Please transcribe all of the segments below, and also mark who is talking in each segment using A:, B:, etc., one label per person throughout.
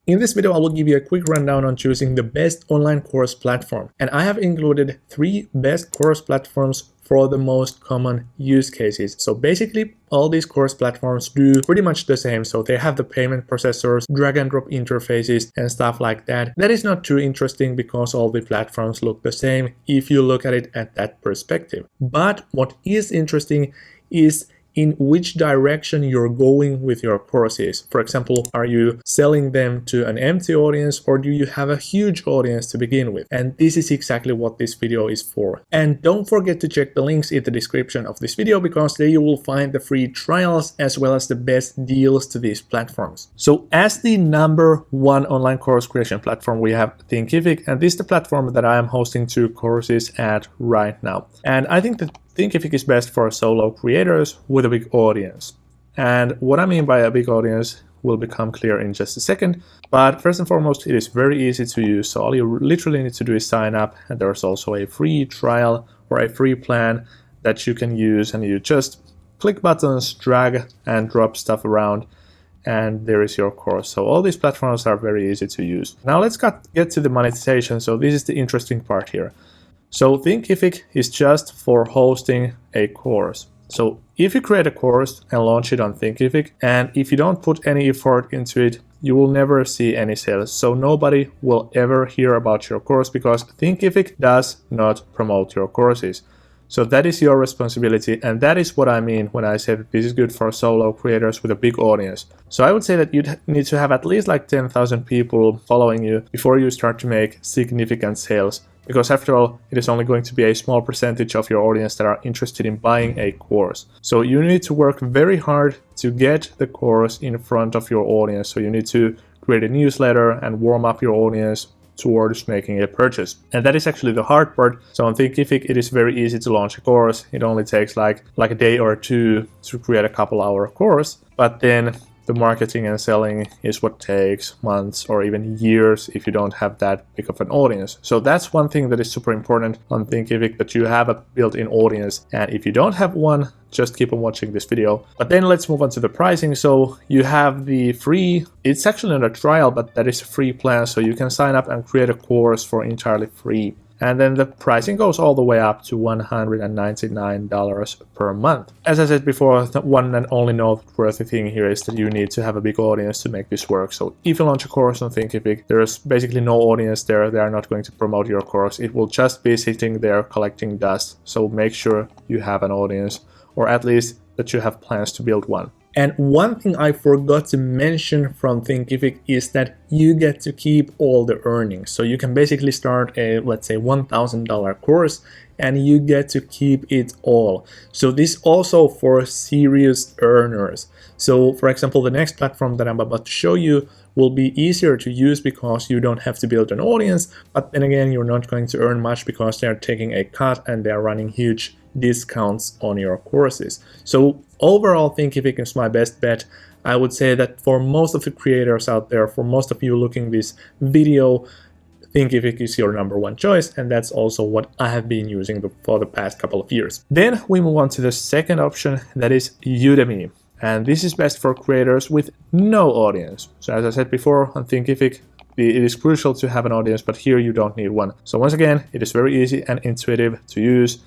A: In this video, I will give you a quick rundown on choosing the best online course platform. And I have included 3 best course platforms for the most common use cases. So basically, all these course platforms do pretty much the same. So they have the payment processors, drag and drop interfaces, and stuff like that. That is not too interesting because all the platforms look the same if you look at it at that perspective. But what is interesting is in which direction you're going with your courses. For example, are you selling them to an empty audience, or do you have a huge audience to begin with? And this is exactly what this video is for. And don't forget to check the links in the description of this video, because there you will find the free trials as well as the best deals to these platforms. So as the number 1 online course creation platform, we have Thinkific, and this is the platform that I am hosting 2 courses at right now. And I think that Thinkific is best for solo creators with a big audience. And what I mean by a big audience will become clear in just a second. But first and foremost, it is very easy to use. So all you literally need to do is sign up, and there's also a free trial or a free plan that you can use, and you just click buttons, drag and drop stuff around, and there is your course. So all these platforms are very easy to use. Now let's get to the monetization. So this is the interesting part here. So Thinkific is just for hosting a course. So if you create a course and launch it on Thinkific, and if you don't put any effort into it, you will never see any sales. So nobody will ever hear about your course because Thinkific does not promote your courses. So that is your responsibility, and that is what I mean when I say that this is good for solo creators with a big audience. So I would say that you'd need to have at least like 10,000 people following you before you start to make significant sales. Because after all, it is only going to be a small percentage of your audience that are interested in buying a course. So you need to work very hard to get the course in front of your audience. So you need to create a newsletter and warm up your audience towards making a purchase. And that is actually the hard part. So on Thinkific, it is very easy to launch a course. It only takes like a day or 2 to create a couple-hour course. But then the marketing and selling is what takes months or even years if you don't have that big of an audience. So that's one thing that is super important on Thinkific, that you have a built-in audience. And if you don't have one, just keep on watching this video. But then let's move on to the pricing. So you have the free, it's actually not a trial, but that is a free plan. So you can sign up and create a course for entirely free. And then the pricing goes all the way up to $199 per month. As I said before, the one and only noteworthy thing here is that you need to have a big audience to make this work. So if you launch a course on Thinkific, there's basically no audience there. They are not going to promote your course. It will just be sitting there collecting dust. So make sure you have an audience, or at least that you have plans to build one. And one thing I forgot to mention from Thinkific is that you get to keep all the earnings. So you can basically start a, let's say, $1,000 course, and you get to keep it all. So this also for serious earners. So for example, the next platform that I'm about to show you will be easier to use because you don't have to build an audience, but then again, you're not going to earn much because they're taking a cut and they're running huge discounts on your courses. So overall, Thinkific is my best bet. I would say that for most of the creators out there, for most of you looking this video, Thinkific is your number 1 choice, and that's also what I have been using for the past couple of years. Then we move on to the second option, that is Udemy. And this is best for creators with no audience. So as I said before, on Thinkific, it is crucial to have an audience, but here you don't need one. So once again, it is very easy and intuitive to use.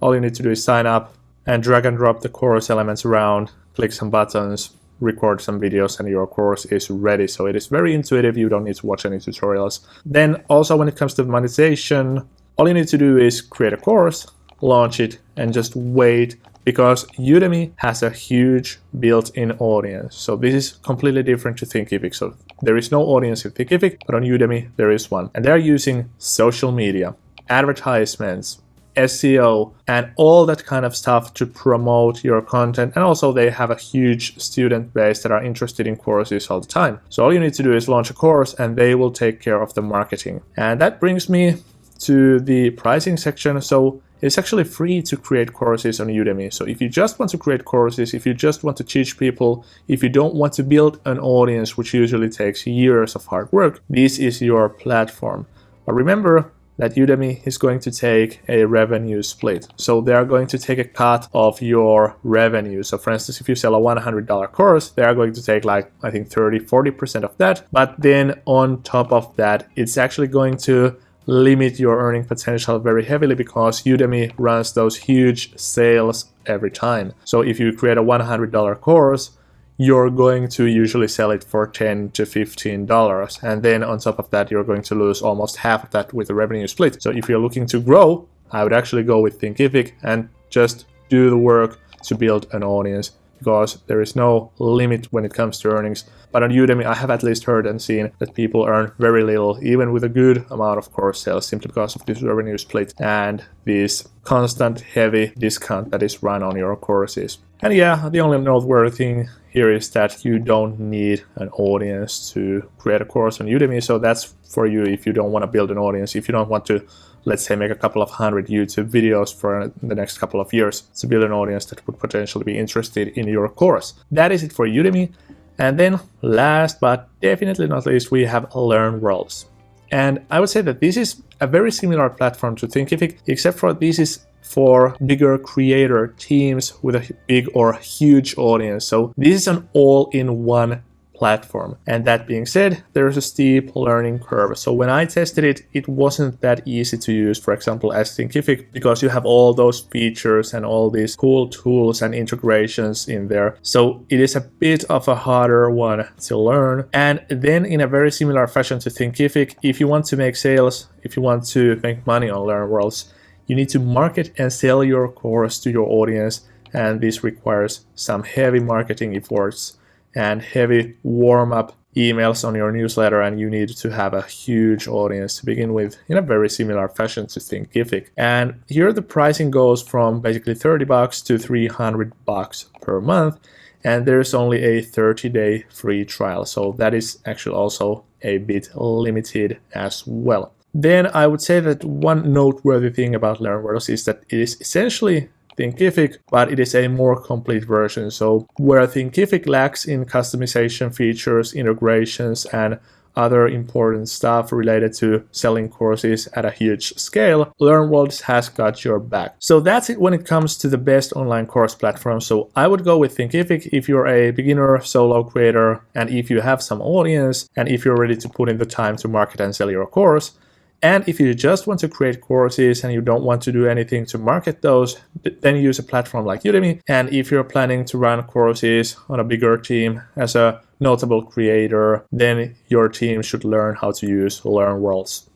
A: All you need to do is sign up and drag and drop the course elements around, click some buttons, record some videos, and your course is ready. So it is very intuitive. You don't need to watch any tutorials. Then also when it comes to monetization, all you need to do is create a course, launch it, and just wait, because Udemy has a huge built-in audience. So this is completely different to Thinkific. So there is no audience in Thinkific, but on Udemy there is one. And they're using social media, advertisements, SEO, and all that kind of stuff to promote your content. And also they have a huge student base that are interested in courses all the time. So all you need to do is launch a course, and they will take care of the marketing. And that brings me to the pricing section. So it's actually free to create courses on Udemy. So if you just want to create courses, if you just want to teach people, if you don't want to build an audience, which usually takes years of hard work, this is your platform. But remember, that Udemy is going to take a revenue split. So they are going to take a cut of your revenue. So for instance, if you sell a $100 course, they are going to take like, I think 30-40% of that. But then on top of that, it's actually going to limit your earning potential very heavily because Udemy runs those huge sales every time. So if you create a $100 course, you're going to usually sell it for $10 to $15. And then on top of that, you're going to lose almost half of that with the revenue split. So if you're looking to grow, I would actually go with Thinkific and just do the work to build an audience, because there is no limit when it comes to earnings. But on Udemy, I have at least heard and seen that people earn very little, even with a good amount of course sales, simply because of this revenue split and this constant heavy discount that is run on your courses. And yeah, the only noteworthy thing here is that you don't need an audience to create a course on Udemy. So that's for you if you don't want to build an audience, if you don't want to, let's say, make a couple of hundred YouTube videos for the next couple of years to build an audience that would potentially be interested in your course. That is it for Udemy. And then last but definitely not least, we have LearnWorlds. And I would say that this is a very similar platform to Thinkific, except for this is for bigger creator teams with a big or huge audience. So this is an all-in-one platform. And that being said, there's a steep learning curve. So when I tested it, it wasn't that easy to use, for example, as Thinkific, because you have all those features and all these cool tools and integrations in there. So it is a bit of a harder one to learn. And then in a very similar fashion to Thinkific, if you want to make sales, if you want to make money on LearnWorlds, you need to market and sell your course to your audience. And this requires some heavy marketing efforts and heavy warm-up emails on your newsletter, and you need to have a huge audience to begin with in a very similar fashion to Thinkific. And here the pricing goes from basically $30 to $300 per month, and there's only a 30-day free trial, so that is actually also a bit limited as well. Then I would say that one noteworthy thing about LearnWorlds is that it is essentially Thinkific, but it is a more complete version. So where Thinkific lacks in customization features, integrations, and other important stuff related to selling courses at a huge scale, LearnWorlds has got your back. So that's it when it comes to the best online course platform. So I would go with Thinkific if you're a beginner solo creator, and if you have some audience, and if you're ready to put in the time to market and sell your course. And if you just want to create courses and you don't want to do anything to market those, then use a platform like Udemy. And if you're planning to run courses on a bigger team as a notable creator, then your team should learn how to use LearnWorlds.